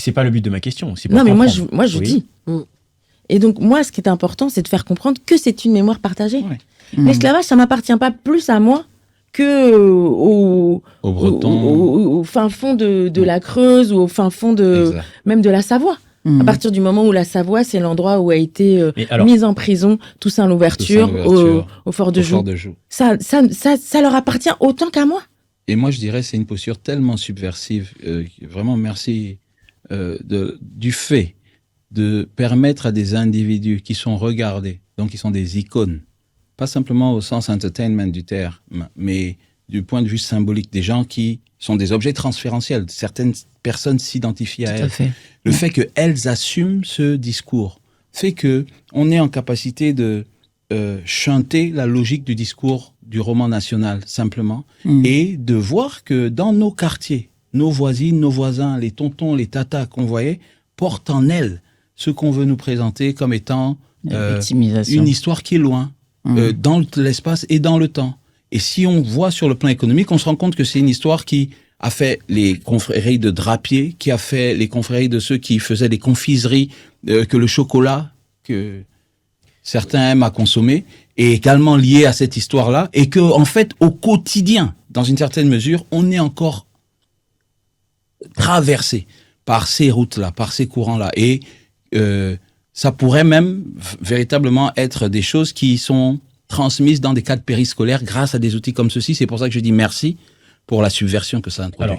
C'est pas le but de ma question. C'est Non, mais moi, je Oui. dis. Et donc, moi, ce qui est important, c'est de faire comprendre que c'est une mémoire partagée. Ouais. L'esclavage, ça m'appartient pas plus à moi que Aux Bretons. au fin fond de la Creuse ou au fin fond Exact. même de la Savoie. À partir du moment où la Savoie, c'est l'endroit où a été Mais alors- mise en prison Toussaint Louverture au Fort de Joux. Ça leur appartient autant qu'à moi. Et moi, je dirais, c'est une posture tellement subversive. Vraiment, merci du fait de permettre à des individus qui sont regardés, donc qui sont des icônes, pas simplement au sens entertainment du terme, mais du point de vue symbolique, des gens qui sont des objets transférentiels. Certaines personnes s'identifient à elles. Le fait qu'elles assument ce discours fait que on est en capacité de chanter la logique du discours du roman national, simplement, et de voir que dans nos quartiers, nos voisines, nos voisins, les tontons, les tatas qu'on voyait, portent en elles ce qu'on veut nous présenter comme étant une histoire qui est loin, dans l'espace et dans le temps. Et si on voit sur le plan économique, on se rend compte que c'est une histoire qui a fait les confréries de drapiers, qui a fait les confréries de ceux qui faisaient des confiseries, que le chocolat, que certains aiment à consommer, est également lié à cette histoire-là, et que, en fait, au quotidien, dans une certaine mesure, on est encore traversé par ces routes-là, par ces courants-là. Et ça pourrait même véritablement être des choses qui sont transmises dans des cadres périscolaires grâce à des outils comme ceci. C'est pour ça que je dis merci pour la subversion que ça introduit. Alors,